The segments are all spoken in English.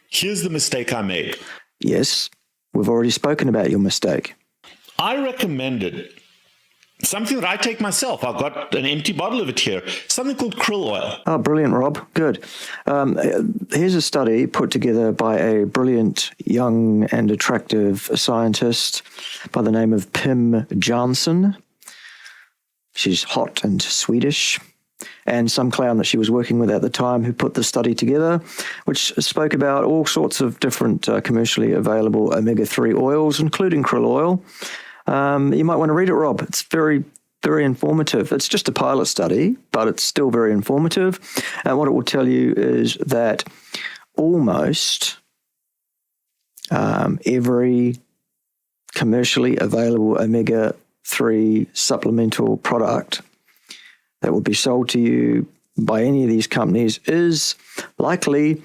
Here's the mistake I made. Yes, we've already spoken about your mistake. I recommended something that I take myself. I've got an empty bottle of it here. Something called krill oil. Oh, brilliant, Rob. Good. Here's a study put together by a brilliant, young and attractive scientist by the name of Pim Jansson. She's hot and Swedish. And some clown that she was working with at the time who put the study together, which spoke about all sorts of different commercially available omega-3 oils, including krill oil. You might want to read it, Rob. It's very, very informative. It's just a pilot study, but it's still very informative. And what it will tell you is that almost every commercially available omega-3 supplemental product that will be sold to you by any of these companies is likely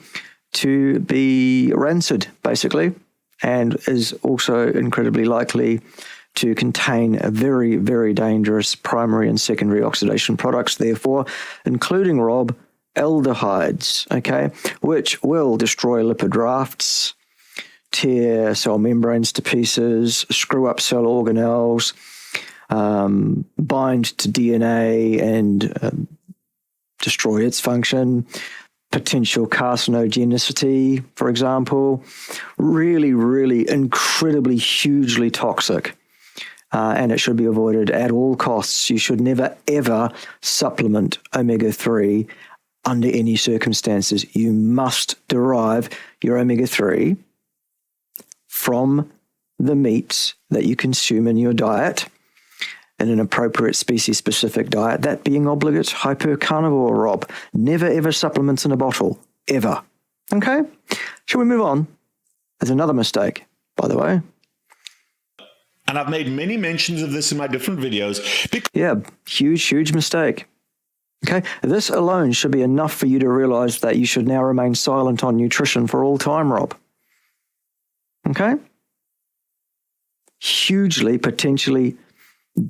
to be rancid, basically, and is also incredibly likely to contain a very, very dangerous primary and secondary oxidation products, therefore, including, Rob, aldehydes, okay, which will destroy lipid rafts, tear cell membranes to pieces, screw up cell organelles, bind to DNA and destroy its function, potential carcinogenicity, for example, really, really incredibly, hugely toxic. And it should be avoided at all costs. You should never, ever supplement omega-3 under any circumstances. You must derive your omega-3 from the meats that you consume in your diet, in an appropriate species-specific diet, that being obligate hypercarnivore, Rob. Never, ever supplements in a bottle, ever. Okay? Shall we move on? There's another mistake, by the way. And I've made many mentions of this in my different videos. Yeah, huge, huge mistake. Okay? This alone should be enough for you to realize that you should now remain silent on nutrition for all time, Rob. Okay? Hugely, potentially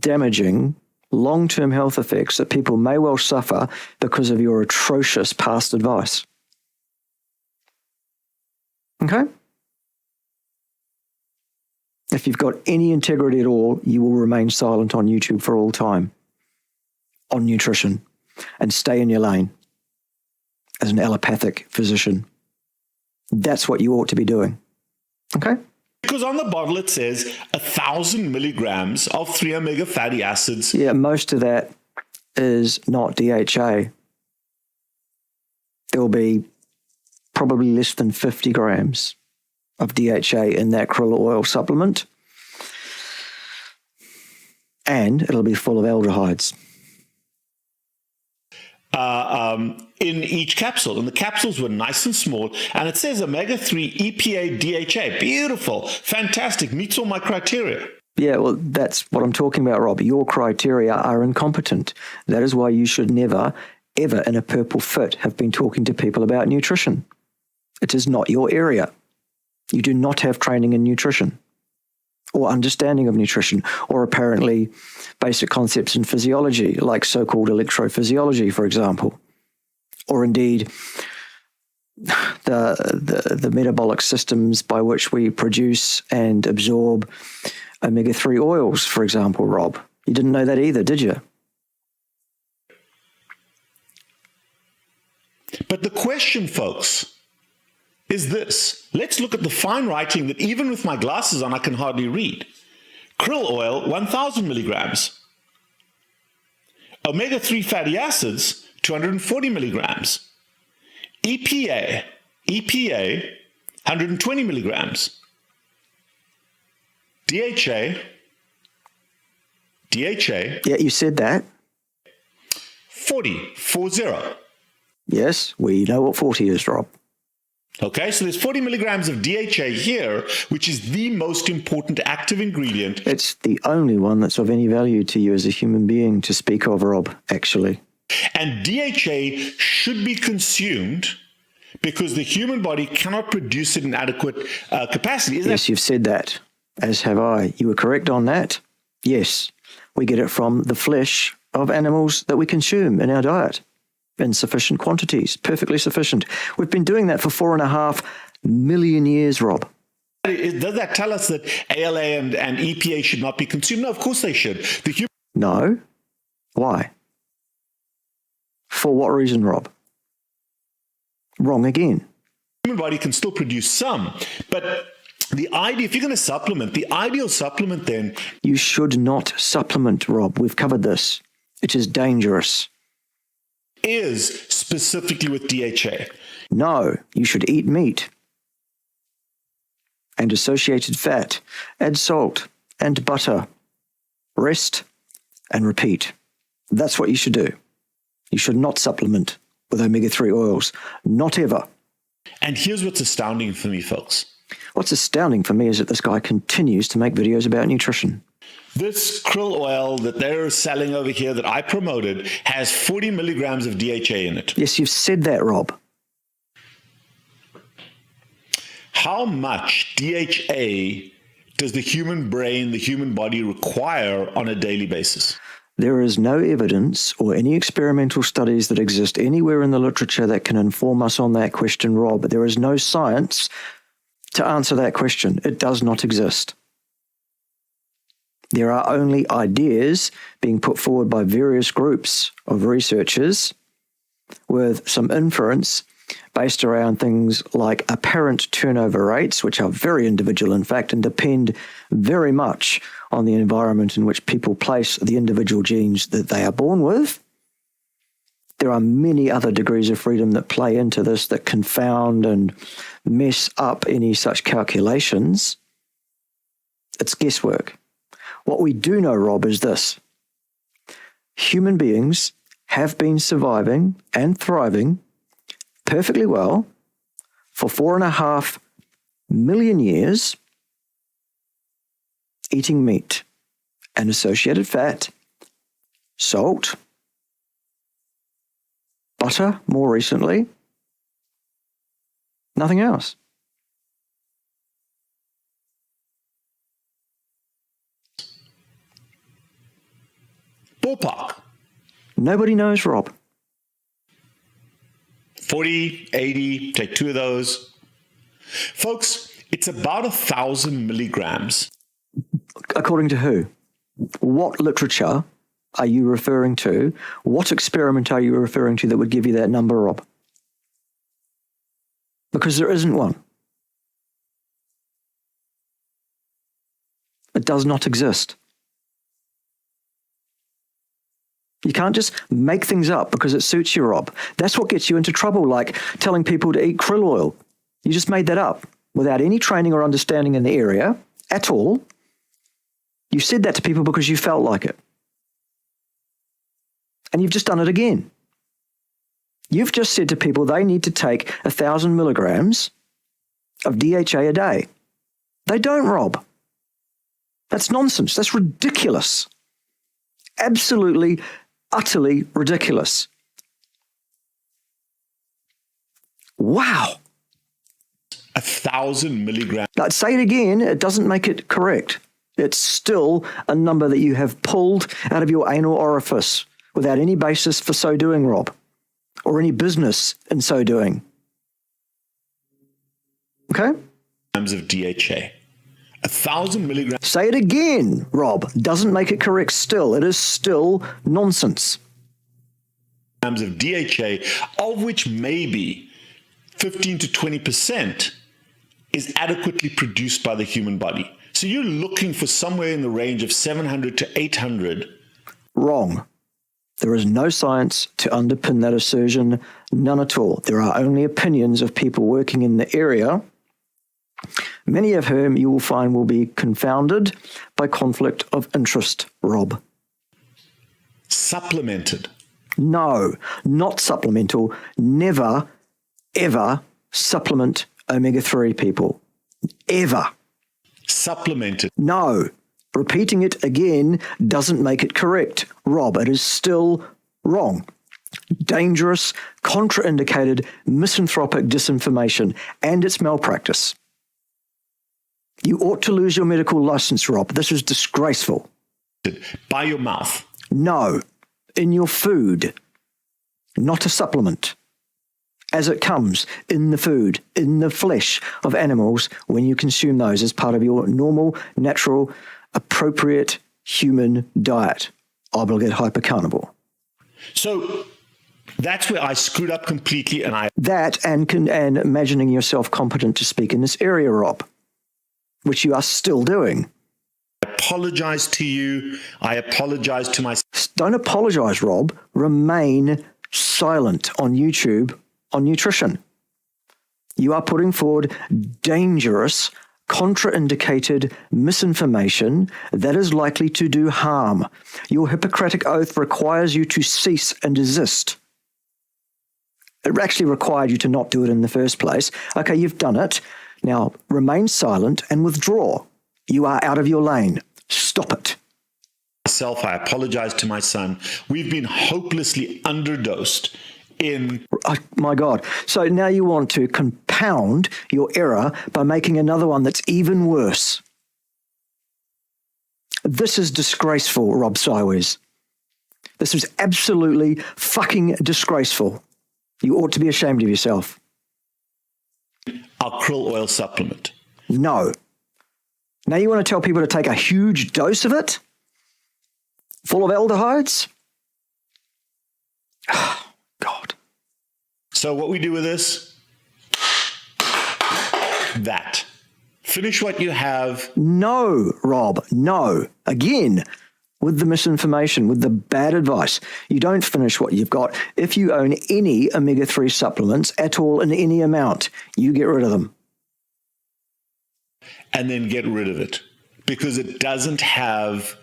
damaging long-term health effects that people may well suffer because of your atrocious past advice. Okay? If you've got any integrity at all, you will remain silent on YouTube for all time on nutrition and stay in your lane as an allopathic physician. That's what you ought to be doing. Okay? Because on the bottle it says 1,000 milligrams of 3-omega fatty acids. Yeah, most of that is not DHA. There'll be probably less than 50 grams of DHA in that krill oil supplement. And it'll be full of aldehydes. In each capsule. And the capsules were nice and small. And it says omega-3 EPA DHA. Beautiful. Fantastic. Meets all my criteria. Yeah, well, that's what I'm talking about, Rob. Your criteria are incompetent. That is why you should never, ever in a purple fit have been talking to people about nutrition. It is not your area. You do not have training in nutrition or understanding of nutrition or apparently basic concepts in physiology, like so-called electrophysiology, for example, or indeed the metabolic systems by which we produce and absorb omega-3 oils, for example, Rob. You didn't know that either, did you? But the question, folks, is this. Let's look at the fine writing that even with my glasses on I can hardly read. Krill oil, 1,000 milligrams. Omega-3 fatty acids, 240 milligrams. EPA, 120 milligrams. DHA. Yeah, you said that. 40. Yes, we know what 40 is, Rob. Okay, so there's 40 milligrams of DHA here, which is the most important active ingredient. It's the only one that's of any value to you as a human being to speak of, Rob, actually. And DHA should be consumed because the human body cannot produce it in adequate capacity. Yes, you've said that, as have I. You were correct on that. Yes, we get it from the flesh of animals that we consume in our diet in sufficient quantities, perfectly sufficient. We've been doing that for 4.5 million years, Rob. Does that tell us that ALA and EPA should not be consumed? No, of course they should. The No. Why? For what reason, Rob? Wrong again. human body can still produce some, but the idea, if you're going to supplement, the ideal supplement then... You should not supplement, Rob. We've covered this. It is dangerous. ...is specifically with DHA. No, you should eat meat and associated fat, add salt and butter, rest and repeat. That's what you should do. You should not supplement with omega-3 oils, not ever. And here's what's astounding for me, folks. What's astounding for me is that this guy continues to make videos about nutrition. This krill oil that they're selling over here that I promoted has 40 milligrams of DHA in it. Yes, you've said that, Rob. How much DHA does the human brain, the human body require on a daily basis? There is no evidence or any experimental studies that exist anywhere in the literature that can inform us on that question, Rob. There is no science to answer that question. It does not exist. There are only ideas being put forward by various groups of researchers with some inference based around things like apparent turnover rates, which are very individual, in fact, and depend very much on the environment in which people place the individual genes that they are born with. There are many other degrees of freedom that play into this that confound and mess up any such calculations. It's guesswork. What we do know, Rob, is this. Human beings have been surviving and thriving perfectly well for 4.5 million years, eating meat and associated fat, salt, butter more recently, nothing else. Ballpark. Nobody knows, Rob. 40, 80, take 2 of those. Folks, it's about 1,000 milligrams. According to who? What literature are you referring to? What experiment are you referring to that would give you that number, Rob? Because there isn't one. It does not exist. You can't just make things up because it suits you, Rob. That's what gets you into trouble, like telling people to eat krill oil. You just made that up without any training or understanding in the area at all. You said that to people because you felt like it. And you've just done it again. You've just said to people they need to take 1,000 milligrams of DHA a day. They don't, Rob. That's nonsense. That's ridiculous. Absolutely, utterly ridiculous. Wow. 1,000 milligrams. Now, say it again, it doesn't make it correct. It's still a number that you have pulled out of your anal orifice without any basis for so doing, Rob, or any business in so doing. Okay? Of DHA. 1,000 milligrams. Say it again, Rob. Doesn't make it correct still. It is still nonsense. Of DHA, of which maybe 15 to 20% is adequately produced by the human body. So you're looking for somewhere in the range of 700 to 800. Wrong. There is no science to underpin that assertion, none at all. There are only opinions of people working in the area, many of whom you will find will be confounded by conflict of interest, Rob. Supplemented. No, not supplemental. Never, ever supplement omega-3, people. Ever. Supplemented. No. Repeating it again doesn't make it correct, Rob. It is still wrong. Dangerous, contraindicated, misanthropic disinformation, and it's malpractice. You ought to lose your medical license, Rob. This is disgraceful. By your mouth. No. In your food. Not a supplement. as it comes in the food, in the flesh of animals when you consume those as part of your normal, natural, appropriate human diet. Obligate hypercarnivore. So that's where I screwed up completely, and and imagining yourself competent to speak in this area, Rob, which you are still doing. I apologize to you. I apologize to myself. Don't apologize, Rob. Remain silent on YouTube on nutrition. You are putting forward dangerous, contraindicated misinformation that is likely to do harm. Your Hippocratic Oath requires you to cease and desist. It actually required you to not do it in the first place. Okay, you've done it. Now, remain silent and withdraw. You are out of your lane. Stop it. I apologize to my son. We've been hopelessly underdosed in... Oh, my God. So now you want to compound your error by making another one that's even worse. This is disgraceful, Rob Cywes. This is absolutely fucking disgraceful. You ought to be ashamed of yourself. Our krill oil supplement. No. Now you want to tell people to take a huge dose of it? Full of aldehydes? Oh, God. So what we do with this? That. Finish what you have. No, Rob, no. Again, with the misinformation, with the bad advice. You don't finish what you've got. If you own any omega-3 supplements at all in any amount, you get rid of them. And then get rid of it. Because it doesn't have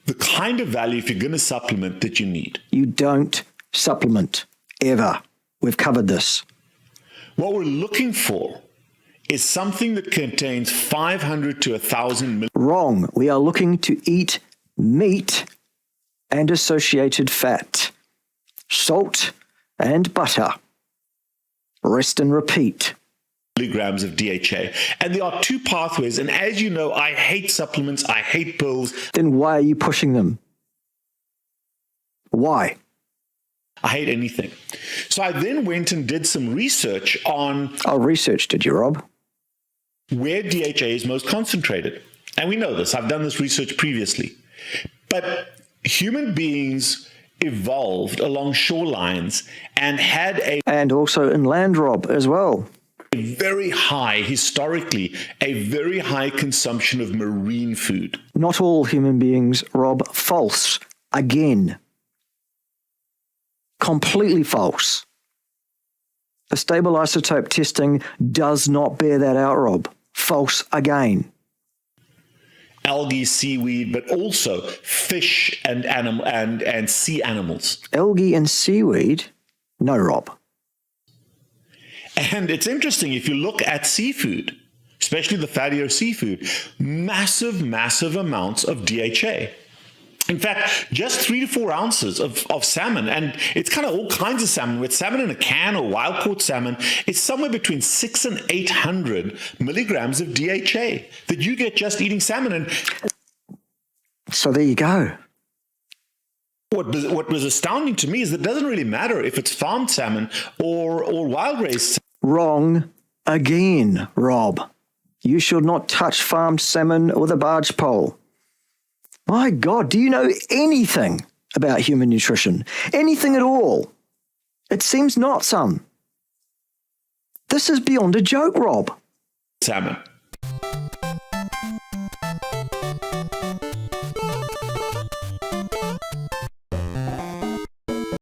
the kind of value, if you're going to supplement, that you need. You don't supplement, ever. We've covered this. What we're looking for is something that contains 500 to 1,000 Wrong. We are looking to eat meat and associated fat, salt and butter. Rest and repeat. milligrams of DHA. And there are two pathways. And as you know, I hate supplements. I hate pills. Then why are you pushing them? Why? I hate anything. So I then went and did some research on... Oh, research, did you, Rob? Where DHA is most concentrated. And we know this. I've done this research previously. But human beings evolved along shorelines and had a... And also inland, Rob, as well. Very high, historically, a very high consumption of marine food. Not all human beings, Rob. False. Again. Completely false. The stable isotope testing does not bear that out, Rob. False again. Algae, seaweed, but also fish and sea animals. Algae and seaweed? No, Rob. And it's interesting, if you look at seafood, especially the fattier seafood, massive amounts of DHA. In fact, just 3 to 4 ounces of salmon, and it's kind of all kinds of salmon. With salmon in a can or wild-caught salmon, it's somewhere between 600 and 800 milligrams of DHA that you get just eating salmon. And so there you go. What was astounding to me is that it doesn't really matter if it's farmed salmon or wild-raised salmon. Wrong again, Rob. You should not touch farmed salmon with a barge pole. My God, do you know anything about human nutrition? Anything at all? It seems not, son. This is beyond a joke, Rob. Salmon.